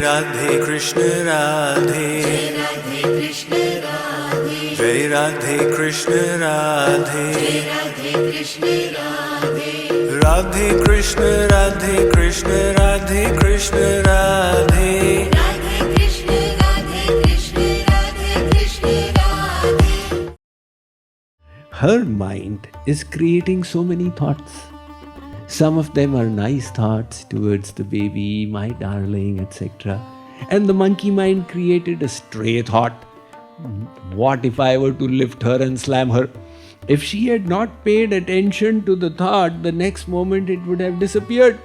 Radhe Krishna Radhe, Radhe Krishna Radhe, Jai Radhe Krishna Radhe, Radhe Krishna Radhe, Radhe Krishna Radhe Krishna Radhe Krishna Radhe, Radhe Krishna Radhe Krishna Radhe Krishna Radhe. Her mind is creating so many thoughts. Some of them are nice thoughts towards the baby, my darling, etc. And the monkey mind created a stray thought. What if I were to lift her and slam her? If she had not paid attention to the thought, the next moment it would have disappeared.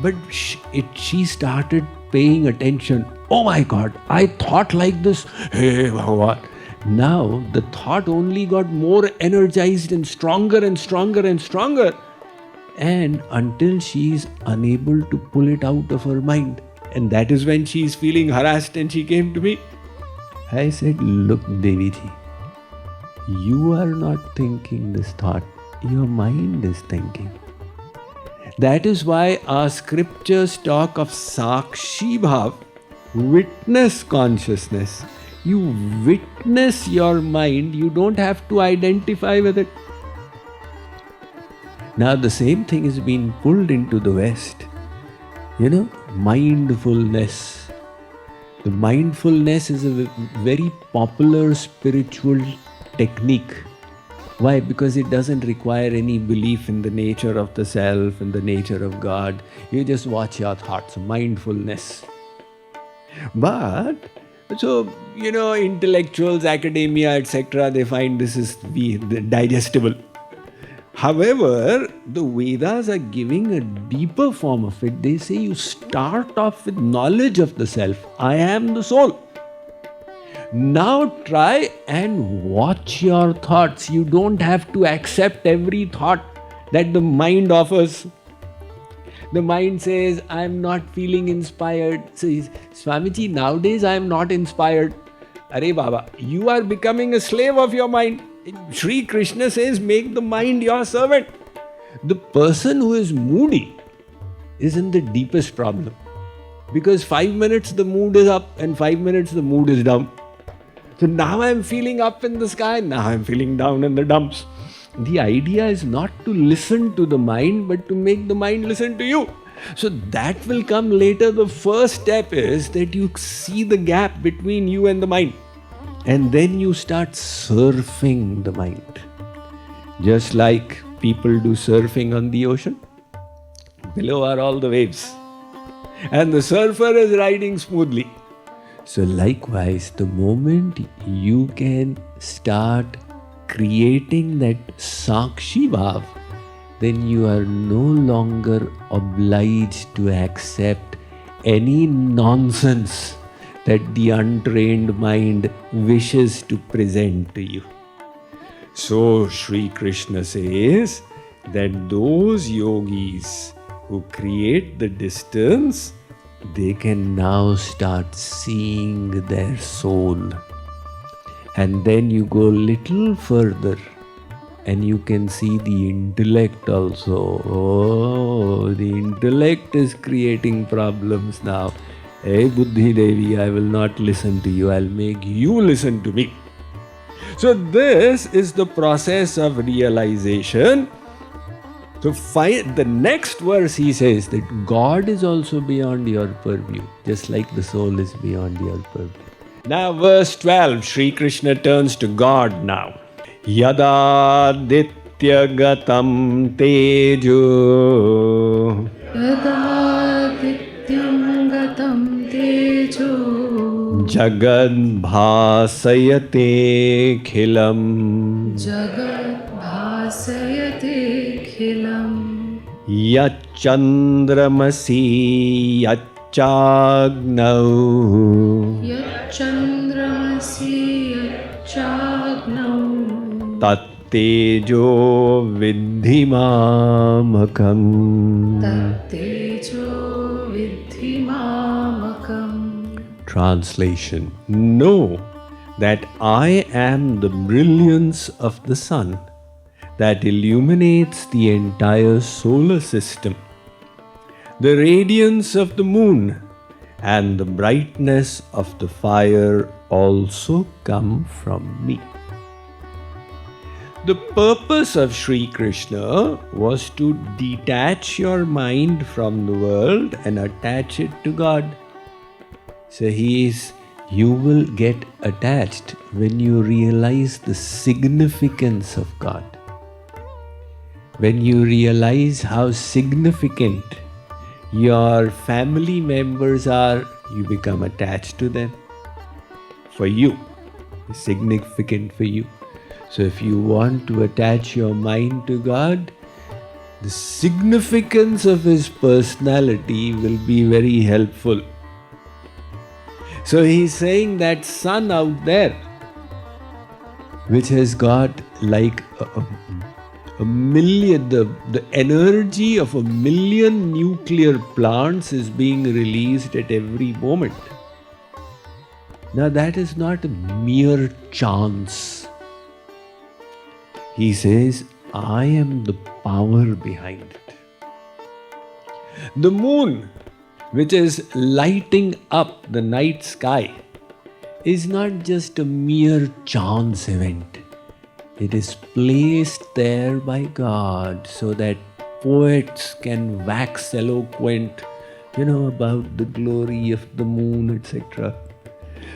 But she started paying attention. Oh my God, I thought like this. Hey, Bhagavan. Now the thought only got more energized and stronger and stronger and stronger. And until she is unable to pull it out of her mind. And that is when she is feeling harassed and she came to me. I said, look, Deviji, you are not thinking this thought. Your mind is thinking. That is why our scriptures talk of Sakshi Bhav, witness consciousness. You witness your mind, you don't have to identify with it. Now the same thing is being pulled into the West. Mindfulness. The mindfulness is a very popular spiritual technique. Why? Because it doesn't require any belief in the nature of the self and the nature of God. You just watch your thoughts, mindfulness. But, intellectuals, academia, etc., they find this is digestible. However, the Vedas are giving a deeper form of it. They say you start off with knowledge of the self. I am the soul. Now try and watch your thoughts. You don't have to accept every thought that the mind offers. The mind says, I am not feeling inspired. Says, Swamiji, nowadays I am not inspired. Arey Baba, you are becoming a slave of your mind. Shree Krishna says, make the mind your servant. The person who is moody is in the deepest problem. Because 5 minutes the mood is up and 5 minutes the mood is down. So now I am feeling up in the sky, now I am feeling down in the dumps. The idea is not to listen to the mind, but to make the mind listen to you. So that will come later. The first step is that you see the gap between you and the mind. And then you start surfing the mind. Just like people do surfing on the ocean. Below are all the waves. And the surfer is riding smoothly. So likewise, the moment you can start creating that Sakshi Bhav, then you are no longer obliged to accept any nonsense that the untrained mind wishes to present to you. So Shree Krishna says that those yogis who create the distance, they can now start seeing their soul. And then you go little further and you can see the intellect also. Oh, the intellect is creating problems now. Hey Buddhi Devi, I will not listen to you, I'll make you listen to me. So this is the process of realization. So the next verse he says that God is also beyond your purview, just like the soul is beyond your purview. Now verse 12, Shree Krishna turns to God now. Yada ditya gatam tejo. Yada dityam gatam tejo. Jagad bhasayate khilam. Jagad bhasayate khilam. Yachandramasi yacchagnau. Yachandramasi yacchagnau. Tattejo vidhimamakam. Tattejo vidhimamakam. Translation: know that I am the brilliance of the sun that illuminates the entire solar system, the radiance of the moon and the brightness of the fire also come from me. The purpose of Shree Krishna was to detach your mind from the world and attach it to God. So you will get attached when you realize the significance of God. When you realize how significant your family members are, you become attached to them. For you, it's significant for you. So if you want to attach your mind to God, the significance of His personality will be very helpful. So he's saying that sun out there, which has got like a million, the energy of 1 million nuclear plants is being released at every moment. Now that is not a mere chance. He says, I am the power behind it. The moon, which is lighting up the night sky, is not just a mere chance event. It is placed there by God so that poets can wax eloquent, about the glory of the moon, etc.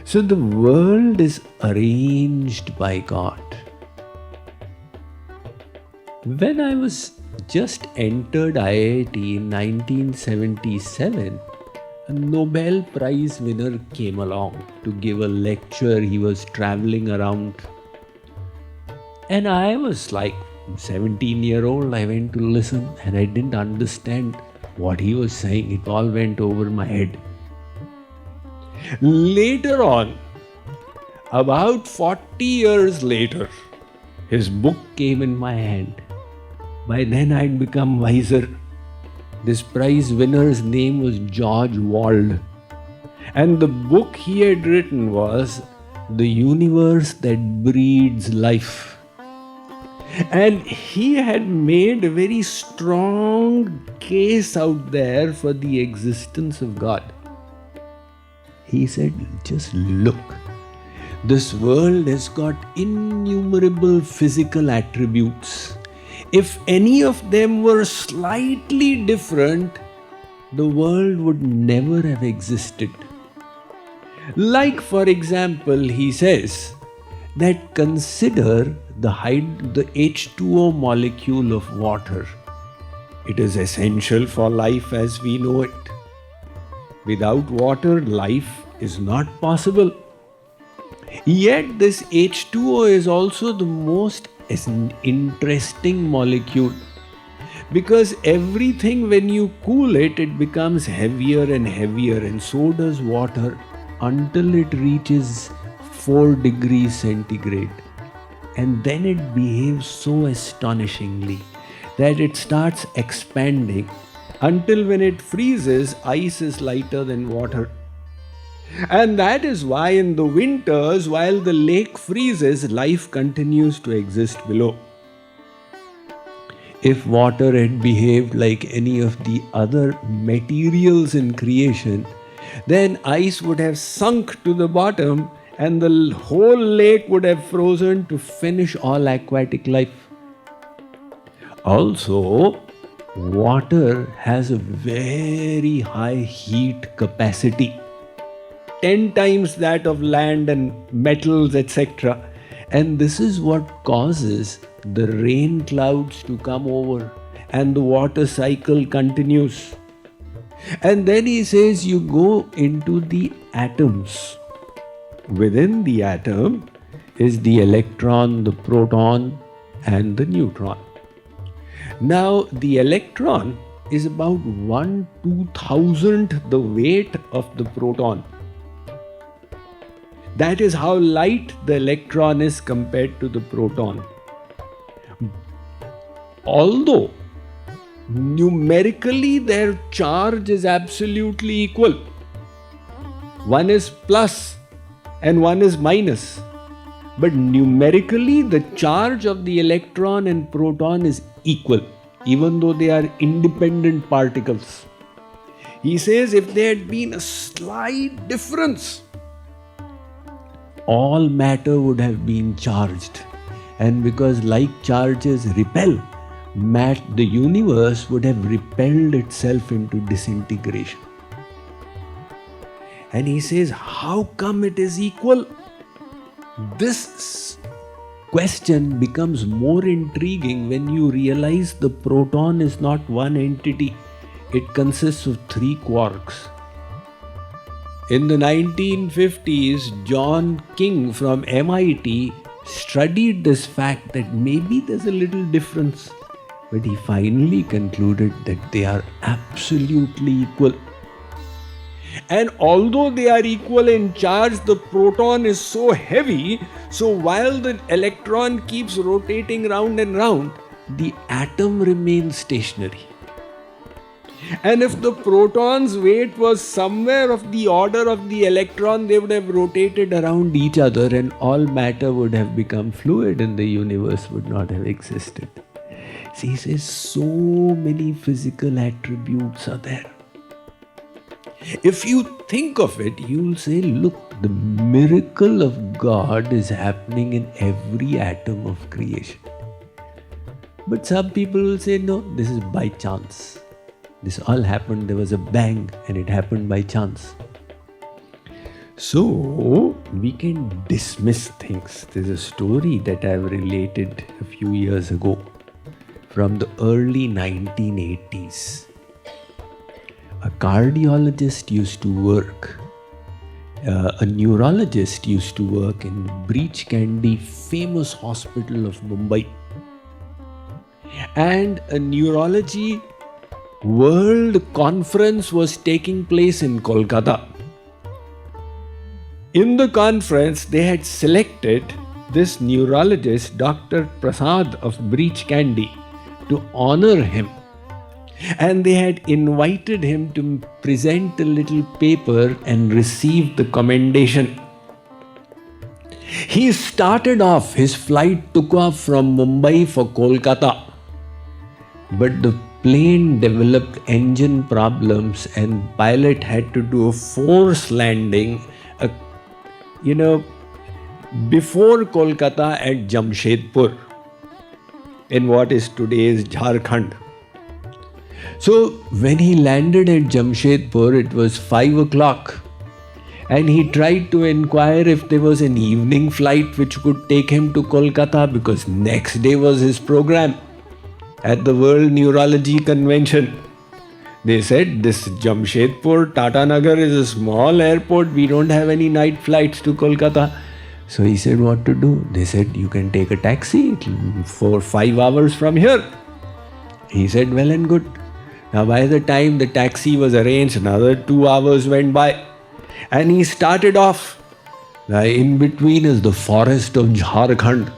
So the world is arranged by God. When I was just entered IIT in 1977, a Nobel Prize winner came along to give a lecture. He was traveling around. And I was like 17-year-old. I went to listen and I didn't understand what he was saying. It all went over my head. Later on, about 40 years later, his book came in my hand. By then I'd become wiser. This prize winner's name was George Wald. And the book he had written was The Universe That Breeds Life. And he had made a very strong case out there for the existence of God. He said, just look. This world has got innumerable physical attributes. If any of them were slightly different, the world would never have existed. Like, for example, he says that consider the H2O molecule of water. It is essential for life as we know it. Without water, life is not possible. Yet this H2O is also the most interesting molecule, because everything, when you cool it, it becomes heavier and heavier, and so does water until it reaches 4 degrees centigrade. And then it behaves so astonishingly that it starts expanding until when it freezes, ice is lighter than water. And that is why in the winters, while the lake freezes, life continues to exist below. If water had behaved like any of the other materials in creation, then ice would have sunk to the bottom and the whole lake would have frozen to finish all aquatic life. Also, water has a very high heat capacity. 10 times that of land and metals, etc. And this is what causes the rain clouds to come over and the water cycle continues. And then he says you go into the atoms. Within the atom is the electron, the proton, and the neutron. Now, the electron is about 1/2000th the weight of the proton. That is how light the electron is compared to the proton. Although numerically their charge is absolutely equal. One is plus and one is minus. But numerically the charge of the electron and proton is equal, even though they are independent particles. He says if there had been a slight difference, all matter would have been charged. And because like charges repel, the universe would have repelled itself into disintegration. And he says, how come it is equal? This question becomes more intriguing when you realize the proton is not one entity. It consists of 3 quarks. In the 1950s, John King from MIT studied this fact that maybe there's a little difference. But he finally concluded that they are absolutely equal. And although they are equal in charge, the proton is so heavy, so while the electron keeps rotating round and round, the atom remains stationary. And if the proton's weight was somewhere of the order of the electron, they would have rotated around each other and all matter would have become fluid and the universe would not have existed. See, he says so many physical attributes are there. If you think of it, you'll say, look, the miracle of God is happening in every atom of creation. But some people will say, no, this is by chance. This all happened, there was a bang and it happened by chance. So, we can dismiss things. There's a story that I've related a few years ago from the early 1980s. A cardiologist used to work, a neurologist used to work in Breach Candy, famous hospital of Mumbai. And a neurology world conference was taking place in Kolkata. In the conference, they had selected this neurologist, Dr. Prasad of Breach Candy, to honor him. And they had invited him to present a little paper and receive the commendation. He started off, his flight took off from Mumbai for Kolkata. But the plane developed engine problems and pilot had to do a force landing, before Kolkata at Jamshedpur, in what is today's Jharkhand. So when he landed at Jamshedpur, it was 5 o'clock and he tried to inquire if there was an evening flight which could take him to Kolkata, because next day was his program at the World Neurology Convention. They said, this Jamshedpur, Tata Nagar is a small airport, we don't have any night flights to Kolkata. So he said, what to do? They said, you can take a taxi for 5 hours from here. He said, well and good. Now by the time the taxi was arranged, another 2 hours went by. And he started off. In between is the forest of Jharkhand.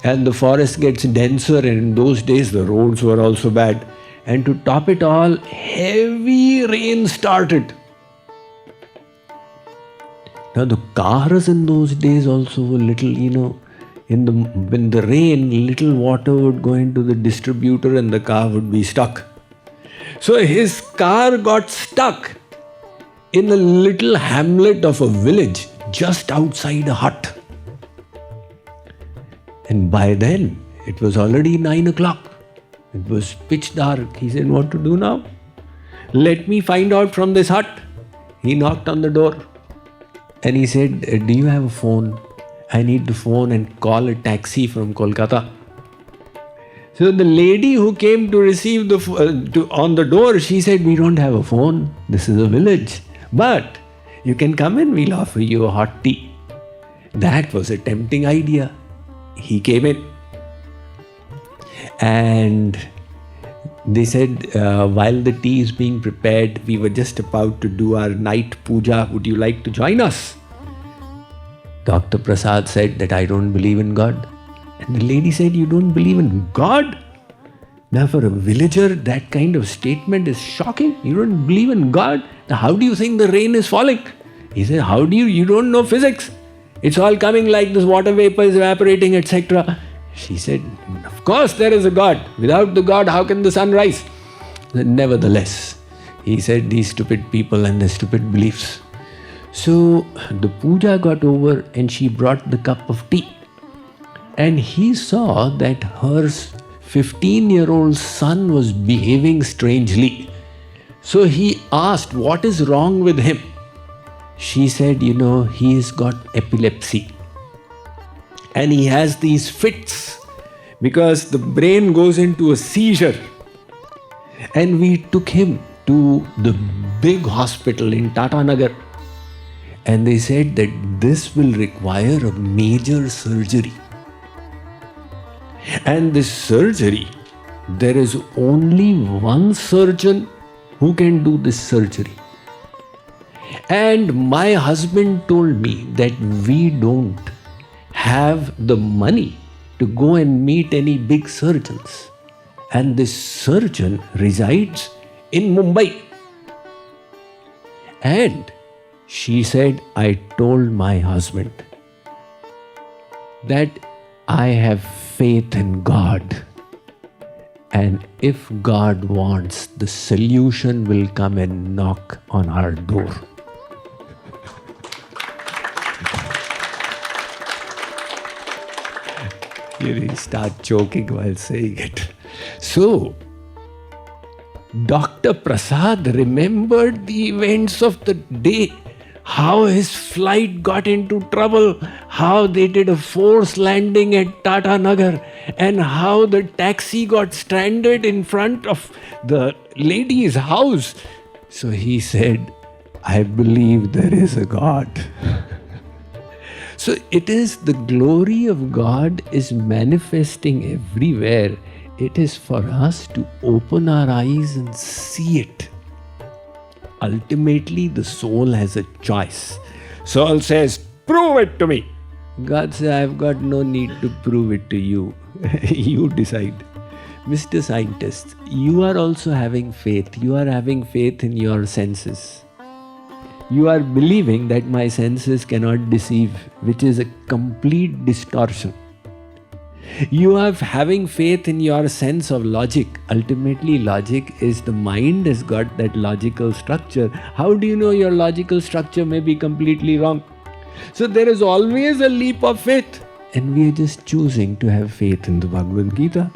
And the forest gets denser, and in those days the roads were also bad. And to top it all, heavy rain started. Now the cars in those days also were little, when the rain, little water would go into the distributor and the car would be stuck. So his car got stuck in a little hamlet of a village just outside a hut. And by then, it was already 9 o'clock. It was pitch dark. He said, what to do now? Let me find out from this hut. He knocked on the door and he said, do you have a phone? I need the phone and call a taxi from Kolkata. So the lady who came to receive on the door, she said, we don't have a phone. This is a village. But you can come in, we'll offer you a hot tea. That was a tempting idea. He came in. And they said, while the tea is being prepared, we were just about to do our night puja. Would you like to join us? Dr. Prasad said that I don't believe in God. And the lady said, you don't believe in God? Now for a villager, that kind of statement is shocking. You don't believe in God? Now how do you think the rain is falling? He said, how do you don't know physics? It's all coming like this water vapor is evaporating, etc. She said, of course there is a God. Without the God, how can the sun rise? Nevertheless, He said, these stupid people and their stupid beliefs. So the puja got over and she brought the cup of tea. And he saw that her 15-year-old son was behaving strangely. So he asked, what is wrong with him? She said, he has got epilepsy. And he has these fits because the brain goes into a seizure. And we took him to the big hospital in Tata Nagar. And they said that this will require a major surgery. And this surgery, there is only one surgeon who can do this surgery. And my husband told me that we don't have the money to go and meet any big surgeons. And this surgeon resides in Mumbai. And she said, I told my husband that I have faith in God. And if God wants, the solution will come and knock on our door. You start choking while saying it. So, Dr. Prasad remembered the events of the day, how his flight got into trouble, how they did a forced landing at Tata Nagar, and how the taxi got stranded in front of the lady's house. So he said, I believe there is a God. So it is the glory of God is manifesting everywhere. It is for us to open our eyes and see it. Ultimately, the soul has a choice. Soul says, prove it to me. God says, I've got no need to prove it to you. You decide. Mr. Scientist, you are also having faith. You are having faith in your senses. You are believing that my senses cannot deceive, which is a complete distortion. You are having faith in your sense of logic. Ultimately, logic is the mind has got that logical structure. How do you know your logical structure may be completely wrong? So there is always a leap of faith. And we are just choosing to have faith in the Bhagavad Gita.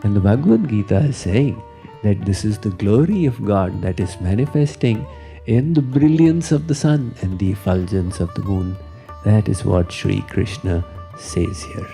And the Bhagavad Gita is saying that this is the glory of God that is manifesting in the brilliance of the sun and the effulgence of the moon. That is what Shree Krishna says here.